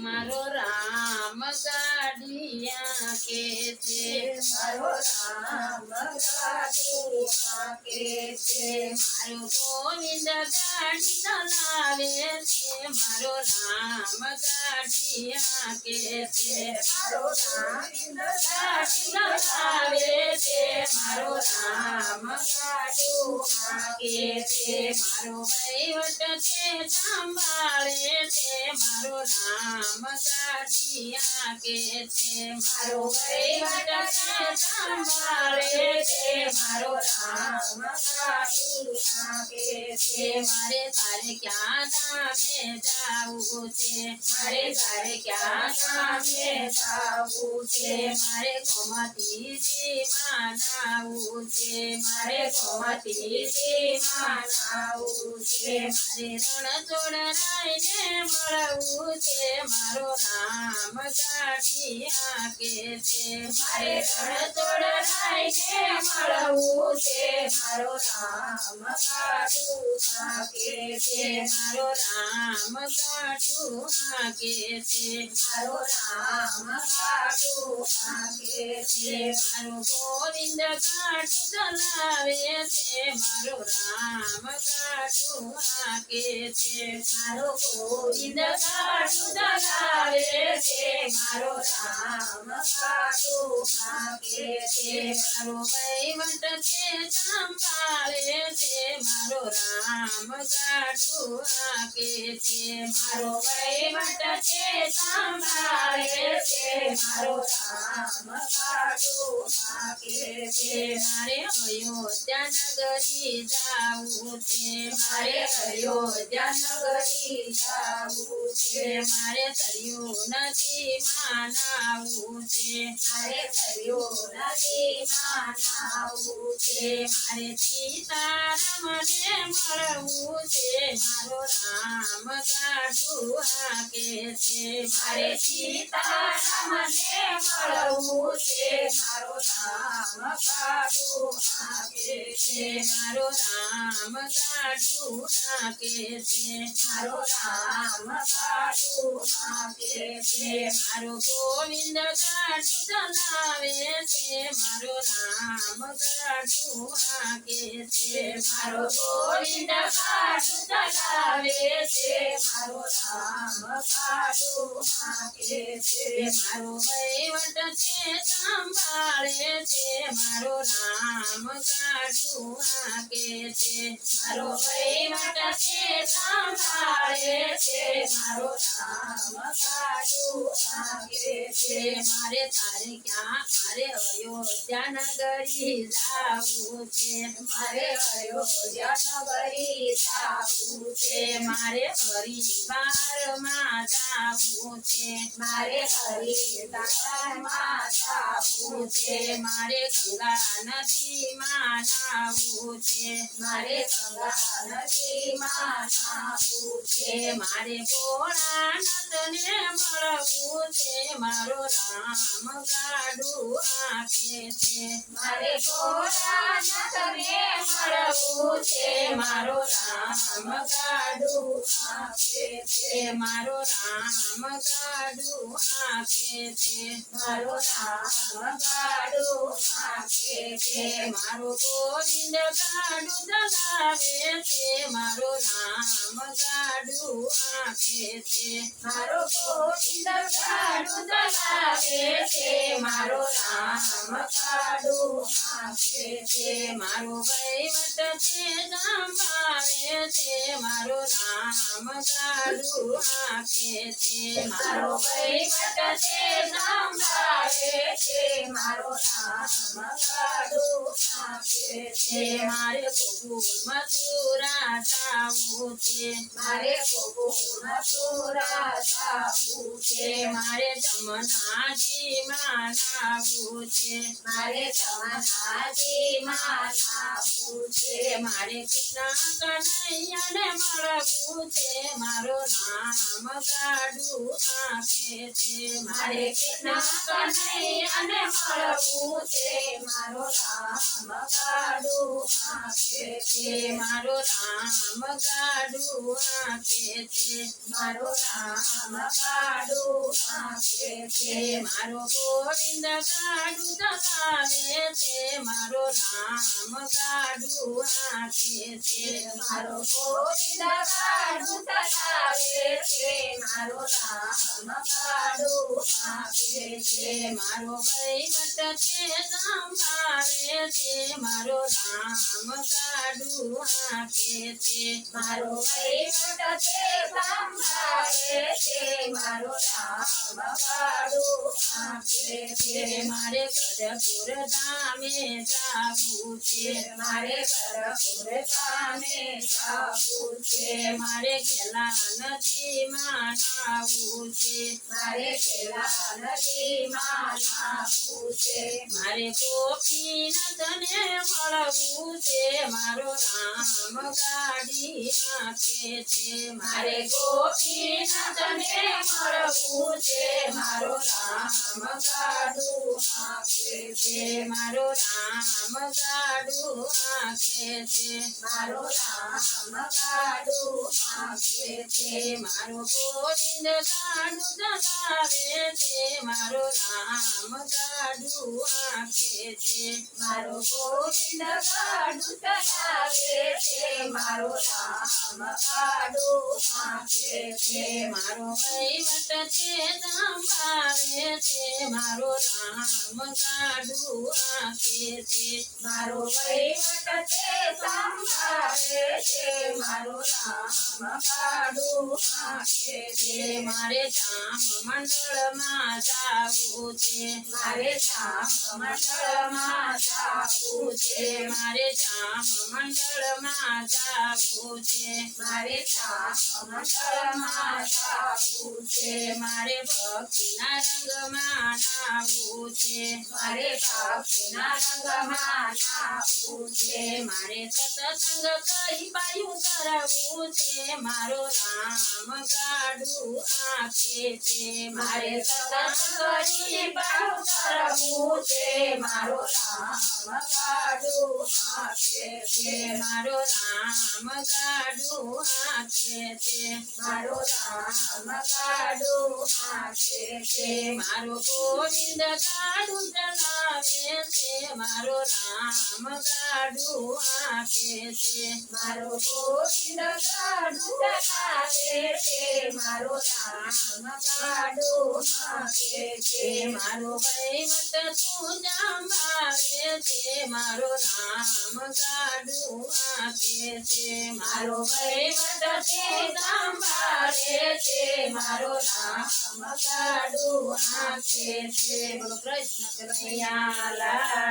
मारो राम गाड़िया के छे मारो राम गाड़िया के छे मारो गोविंद गाड़ी चलावे छे मारो राम गाड़िया के छे मारो राम गाड़ी चलावे छे मारो राम गाड़िया के छे मारो वहीवट के संभाळे छे मारो राम गाड़िया के छे मारो वहीवट के संभाळे छे मारो राम गाड़िया के छे मारे तारे क्या दामे जाऊ छे मारे तारे क्या दामे जाऊ छे मारे गोमती जी मानाऊ छे मारे गोमती जी मानाऊ छे मारे रण जोड़ रायने मळवू छे मारो राम गाड़िया के छे मारे रण जोड़ रायने मळवू छे मारो राम गाड़िया के छे मारो राम गाड़िया के छे मारो राम गाड़िया के छे मारो गोविंद गाड़ी चलावे छे मारो राम गाड़िया के छे मारो गोविंद गाड़ी चलावे छे मारो राम गाड़िया के छे मारो वहीवट के संभाळे छे मारो राम गाड़िया के छे मारो वहीवट के संभाळे छे मारो राम गाड़िया के छे मारे अयोध्या नगरी जाऊ छे मारे अयोध्या नगरी जाऊ छे मारे सरयू नदी मानाऊ छे मारे सरयू नदी मानाऊ छे मारे सीताराम ने मळवू छे मारो राम गाड़िया के छे मारे सीताराम ने मळवू छे मारो राम गाड़िया के छे मारो राम गाड़िया के छे मारो राम गाड़िया के छे मारो गोविंद गाड़ी चलावे छे मारो राम गाड़िया के छे मारो गोविंद गाड़ी चलावे छे मारो राम गाड़िया के छे मारो वहीवट के संभाळे छे मारो राम गाड़िया के छे मारो वहीवट के संभाळे छे मारो राम गाड़िया के छे मारे तारे क्या मारे अयोध्या नगरी जाऊ छे मारे अयोध्या नगरी जाऊ छे मारे हरिद्वार मां जाऊ छे मारे हरिद्वार मां जाऊ छे मारे गंगा नदी मां नाऊ छे मारे गंगा नदी मां नाऊ छे मारे भोळानाथ ने मळवू छे मारो राम गाड़िया के छे मारे भोळानाथ ने मळवू छे मारो राम गाड़िया के छे मारो राम गाड़िया के छे मारो राम गाड़िया के छे मारो गोविंद गाड़ी चलावे छे मारो राम गाड़िया के छे मारो गोविंद गाड़ी चलावे छे मारो राम गाड़िया के छे मारो वहीवट के संभाळे छे मारो राम गाड़िया के छे मारो वहीवट के संभाळे छे मारो राम गाड़िया के छे मारे गोकुल मथुरा जाऊ छे मारे गोकुल मथुरा जाऊ छे મારે જમનાજીમાં નાવું છે મારે જમનાજીમાં નાવું છે મારે કૃષ્ણ કનૈયાને મળવું છે મારો નામ ગાડું આપે છે મારે કૃષ્ણ કનૈયાને મળવું છે મારો રામ ગાડું આપે છે મારો રામ ગાડું આપે છે મારો રામ ગાડું આપે છે મારો ગોવિંદ ગાડું ચલાવે છે મારો રામ ગાડું આપે છે મારો ગોવિંદ ગાડું ચલાવે છે મારો રામ ગાડું આપે છે મારો વહીવટ છે સંભાળે છે મારો રામ ગાડું આપે છે મારો વહીવટ તે સંભાળે છે મારો રામ ગાડું આપે છે મારે ગઢપુર ધામે જાવું છે મારે કરપુર ગામે જાવું છે મારે ખેલા નદીમાં નાવું છે મારે પેલા નદીમાં નાવું છે મારે ગોપીનાથને મળવું છે મારો રામ ગાડી આપે છે મારે ગોપીનાથને મળવું છે મારો રામ ગાડું આપે છે મારો રામ ગાડું આપે છે મારો રામ ગાડું આપે છે મારો ગોવિંદ ગાડું ચલાવે છે મારો રામ ગાડું આપે છે મારો ગોવિંદ ગાડું ચલાવે છે મારો રામ ગાડું આપે છે મારો વહીવટ છે સંભાળે છે મારો રામ ગાડું આપે છે મારો વહીવટ તે સંભાળે છે મારો રામ ગાડું આપે છે મારે જામ મંડળમાં જાવું છે મારે શ્યામ મંડળમાં જાવું છે મારે જામ મંડળમાં જાવું છે મારે શ્યામ મંડળમાં જાવું છે મારે ભક્તિના રંગમાં નાવું છે મારે ભક્તિના રંગમાં નાવું છે મારે સત્સંગ કઈ પાયું કરવું છે મારો રામ ગાડું આપે છે મારે સત્સંગ કરી બહુ કરવું છે મારો રામ ગાડું આપે છે મારો રામ ગાડું આપે છે મારો રામ ગાડું આપે છે મારો ગોવિંદ ગાડું ચલાવે છે મારો રામ ગાડું આપે છે મારો ગોવિંદ ગાડું ચલાવે છે મારો રામ ગાડું આપે છે મારો વહીવટ તું સંભાળે છે મારો રામ ગાડું આપે છે મારો વહીવટ તે સંભાળે છે મારો રામ ગાડું આપે છે બોલો કૃષ્ણ કનૈયા કનૈયા લાલ